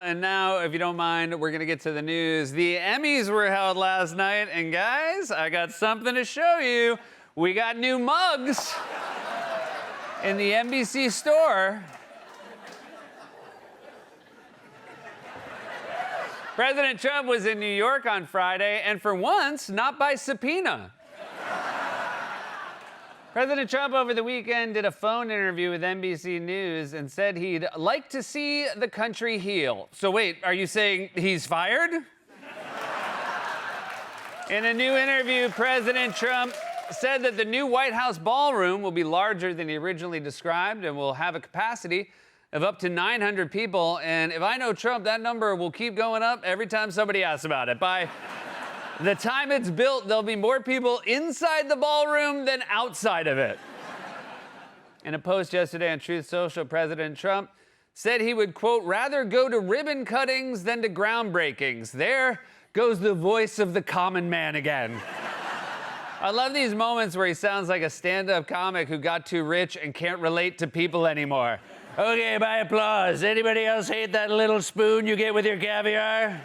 And now, if you don't mind, we're going to get to the news. The Emmys were held last night, and guys, I got something to show you. We got new mugs in the NBC store. President Trump was in New York on Friday, and for once, not by subpoena. President Trump over the weekend did a phone interview with NBC News and said he'd like to see the country heal. So wait, are you saying he's fired? In a new interview, President Trump said that the new White House ballroom will be larger than he originally described and will have a capacity of up to 900 people. And if I know Trump, that number will keep going up every time somebody asks about it. By the time it's built, there'll be more people inside the ballroom than outside of it. In a post yesterday on Truth Social, President Trump said he would, quote, rather go to ribbon cuttings than to groundbreakings. There goes the voice of the common man again. I love these moments where he sounds like a stand-up comic who got too rich and can't relate to people anymore. Okay, by applause. Anybody else hate that little spoon you get with your caviar?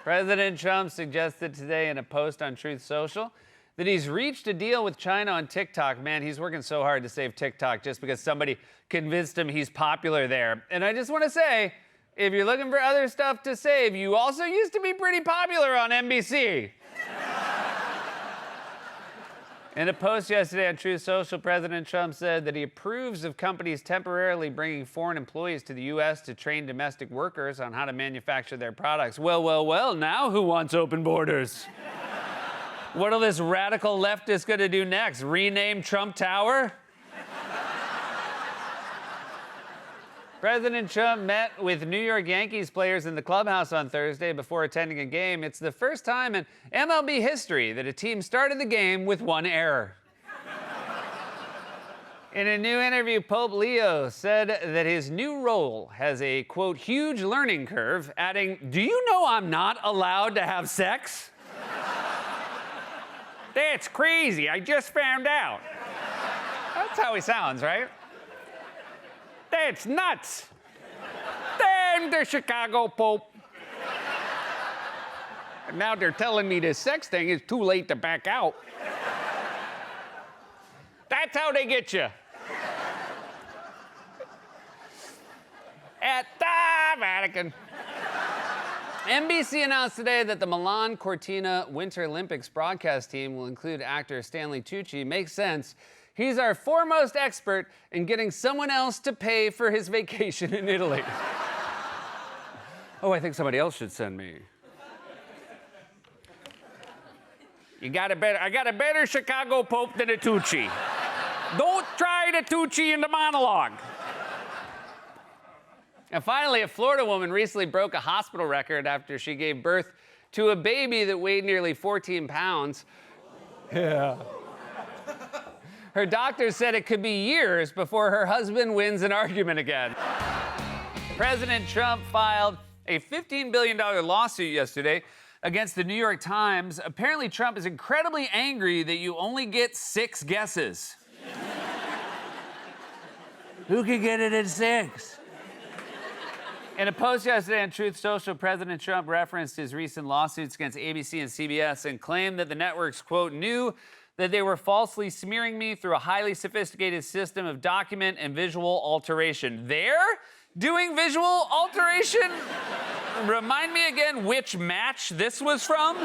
President Trump suggested today in a post on Truth Social that he's reached a deal with China on TikTok. Man, he's working so hard to save TikTok just because somebody convinced him he's popular there. And I just want to say, if you're looking for other stuff to save, you also used to be pretty popular on NBC. In a post yesterday on Truth Social, President Trump said that he approves of companies temporarily bringing foreign employees to the U.S. to train domestic workers on how to manufacture their products. Well, now who wants open borders? What are this radical leftist going to do next? Rename Trump Tower? President Trump met with New York Yankees players in the clubhouse on Thursday before attending a game. It's the first time in MLB history that a team started the game with one error. In a new interview, Pope Leo said that his new role has a, quote, huge learning curve, adding, do you know I'm not allowed to have sex? That's crazy. I just found out. That's how he sounds, right? That's nuts. Damn the Chicago Pope. And now they're telling me this sex thing is too late to back out. That's how they get you. At the Vatican. NBC announced today that the Milan Cortina Winter Olympics broadcast team will include actor Stanley Tucci. Makes sense. He's our foremost expert in getting someone else to pay for his vacation in Italy. Oh, I think somebody else should send me. I got a better Chicago Pope than a Tucci. Don't try the Tucci in the monologue. And finally, a Florida woman recently broke a hospital record after she gave birth to a baby that weighed nearly 14 pounds. Yeah. Her doctor said it could be years before her husband wins an argument again. President Trump filed a $15 billion lawsuit yesterday against the New York Times. Apparently, Trump is incredibly angry that you only get 6 guesses. Who could get it at 6? In a post yesterday on Truth Social, President Trump referenced his recent lawsuits against ABC and CBS and claimed that the networks, quote, knew that they were falsely smearing me through a highly sophisticated system of document and visual alteration. They're doing visual alteration? Remind me again which match this was from?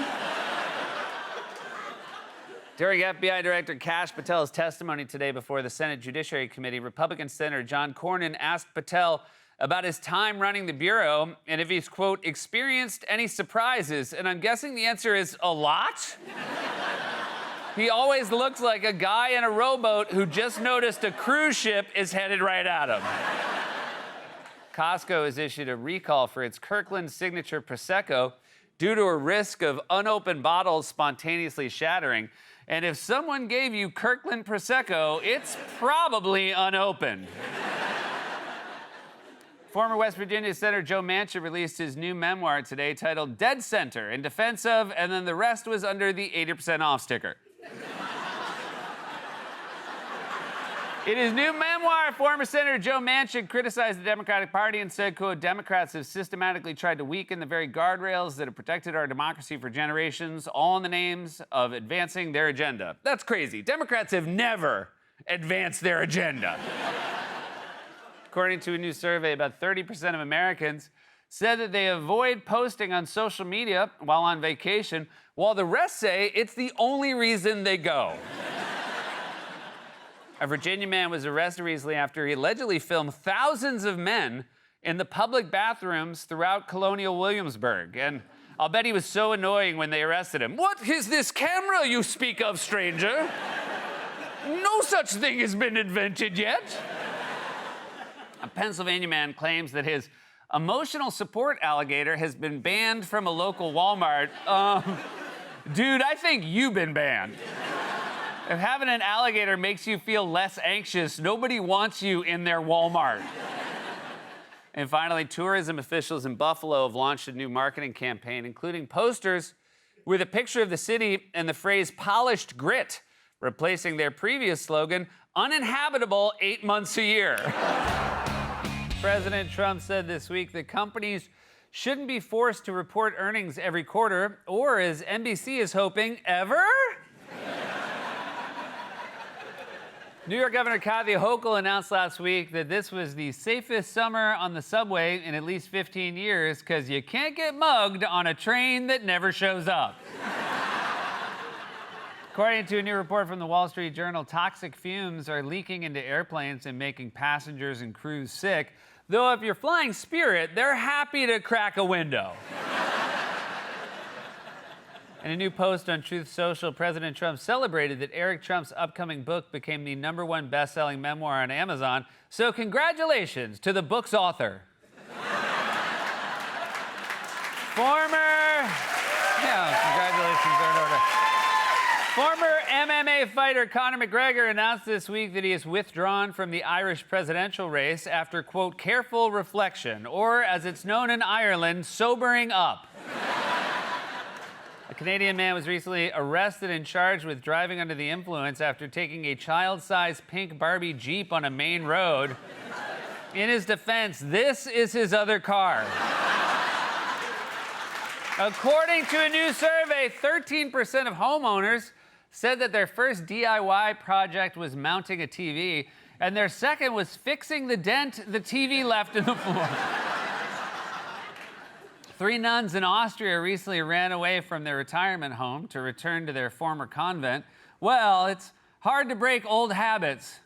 During FBI Director Kash Patel's testimony today before the Senate Judiciary Committee, Republican Senator John Cornyn asked Patel about his time running the Bureau and if he's, quote, experienced any surprises. And I'm guessing the answer is a lot? He always looks like a guy in a rowboat who just noticed a cruise ship is headed right at him. Costco has issued a recall for its Kirkland Signature Prosecco due to a risk of unopened bottles spontaneously shattering. And if someone gave you Kirkland Prosecco, it's probably unopened. Former West Virginia Senator Joe Manchin released his new memoir today titled Dead Center, in defense of, and then the rest was under the 80% off sticker. In his new memoir, former Senator Joe Manchin criticized the Democratic Party and said, quote, Democrats have systematically tried to weaken the very guardrails that have protected our democracy for generations, all in the names of advancing their agenda. That's crazy. Democrats have never advanced their agenda. According to a new survey, about 30% of Americans said that they avoid posting on social media while on vacation, while the rest say it's the only reason they go. A Virginia man was arrested recently after he allegedly filmed thousands of men in the public bathrooms throughout Colonial Williamsburg. And I'll bet he was so annoying when they arrested him. What is this camera you speak of, stranger? No such thing has been invented yet. A Pennsylvania man claims that his emotional support alligator has been banned from a local Walmart. Dude, I think you've been banned. If having an alligator makes you feel less anxious, nobody wants you in their Walmart. And finally, tourism officials in Buffalo have launched a new marketing campaign, including posters with a picture of the city and the phrase polished grit, replacing their previous slogan, uninhabitable 8 months a year. President Trump said this week that companies shouldn't be forced to report earnings every quarter, or as NBC is hoping, ever? New York Governor Kathy Hochul announced last week that this was the safest summer on the subway in at least 15 years because you can't get mugged on a train that never shows up. According to a new report from the Wall Street Journal, toxic fumes are leaking into airplanes and making passengers and crews sick. Though if you're flying Spirit, they're happy to crack a window. In a new post on Truth Social, President Trump celebrated that Eric Trump's upcoming book became the #1 best-selling memoir on Amazon. So congratulations to the book's author. Congratulations are in order. Former MMA fighter Conor McGregor announced this week that he has withdrawn from the Irish presidential race after, quote, careful reflection, or as it's known in Ireland, sobering up. A Canadian man was recently arrested and charged with driving under the influence after taking a child-sized pink Barbie Jeep on a main road. In his defense, this is his other car. According to a new survey, 13% of homeowners said that their first DIY project was mounting a TV, and their second was fixing the dent the TV left in the floor. 3 nuns in Austria recently ran away from their retirement home to return to their former convent. Well, it's hard to break old habits.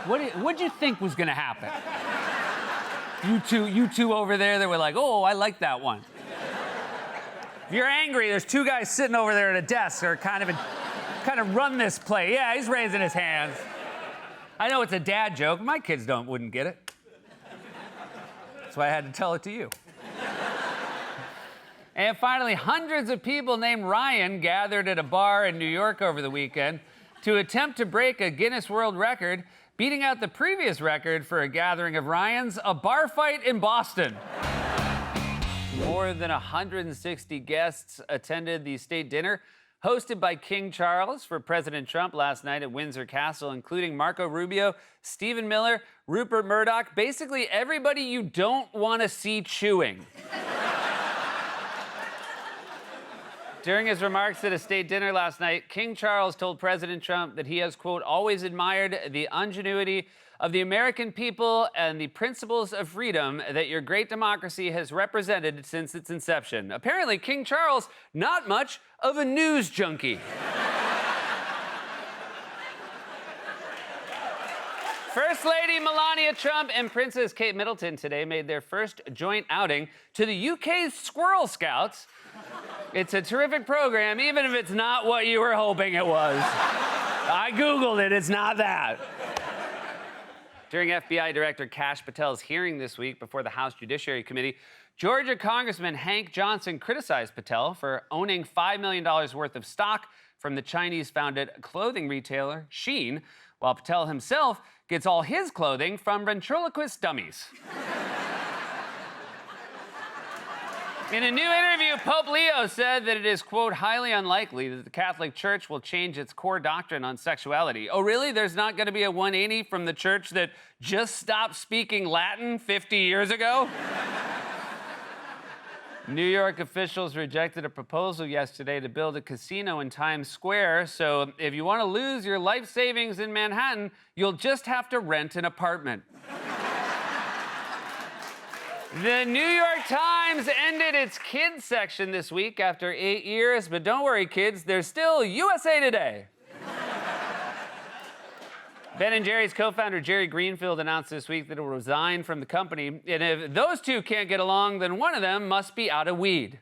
What'd you think was gonna happen? You two over there that were like, oh, I like that one. If you're angry, there's 2 guys sitting over there at a desk or kind of run this play. Yeah, he's raising his hands. I know it's a dad joke. My kids wouldn't get it. That's why I had to tell it to you. And finally, hundreds of people named Ryan gathered at a bar in New York over the weekend to attempt to break a Guinness World Record, beating out the previous record for a gathering of Ryans, a bar fight in Boston. More than 160 guests attended the state dinner hosted by King Charles for President Trump last night at Windsor Castle, including Marco Rubio, Stephen Miller, Rupert Murdoch, basically everybody you don't want to see chewing. During his remarks at a state dinner last night, King Charles told President Trump that he has, quote, always admired the ingenuity of the American people and the principles of freedom that your great democracy has represented since its inception. Apparently, King Charles, not much of a news junkie. First Lady Melania Trump and Princess Kate Middleton today made their first joint outing to the UK's Squirrel Scouts. It's a terrific program, even if it's not what you were hoping it was. I Googled it, it's not that. During FBI Director Kash Patel's hearing this week before the House Judiciary Committee, Georgia Congressman Hank Johnson criticized Patel for owning $5 million worth of stock from the Chinese-founded clothing retailer Shein, while Patel himself gets all his clothing from ventriloquist dummies. In a new interview, Pope Leo said that it is, quote, highly unlikely that the Catholic Church will change its core doctrine on sexuality. Oh, really? There's not going to be a 180 from the church that just stopped speaking Latin 50 years ago? New York officials rejected a proposal yesterday to build a casino in Times Square. So if you want to lose your life savings in Manhattan, you'll just have to rent an apartment. The New York Times ended its kids section this week after 8 years, but don't worry, kids, there's still USA Today. Ben & Jerry's co-founder Jerry Greenfield announced this week that he'll resign from the company, and if those two can't get along, then one of them must be out of weed.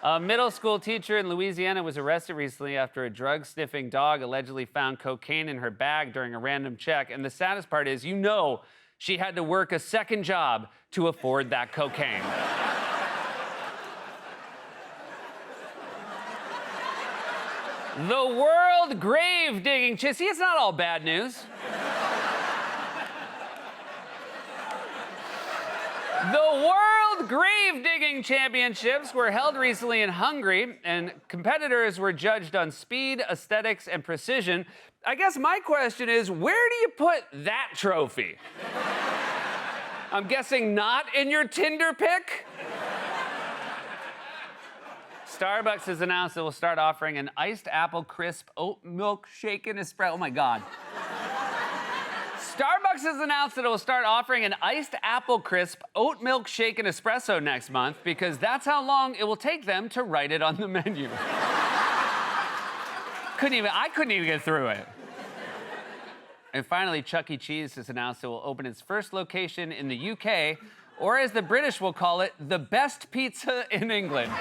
A middle school teacher in Louisiana was arrested recently after a drug-sniffing dog allegedly found cocaine in her bag during a random check, and the saddest part is, she had to work a second job to afford that cocaine. The World Grave Digging See, it's not all bad news. The World Grave Digging Championships were held recently in Hungary, and competitors were judged on speed, aesthetics, and precision. I guess my question is, where do you put that trophy? I'm guessing not in your Tinder pic? Starbucks has announced it will start offering an iced apple crisp oat milk shaken espresso. Oh my God. Starbucks has announced that it will start offering an iced apple crisp oat milk shaken espresso next month because that's how long it will take them to write it on the menu. I couldn't even get through it. And finally, Chuck E. Cheese has announced it will open its first location in the UK, or as the British will call it, the best pizza in England.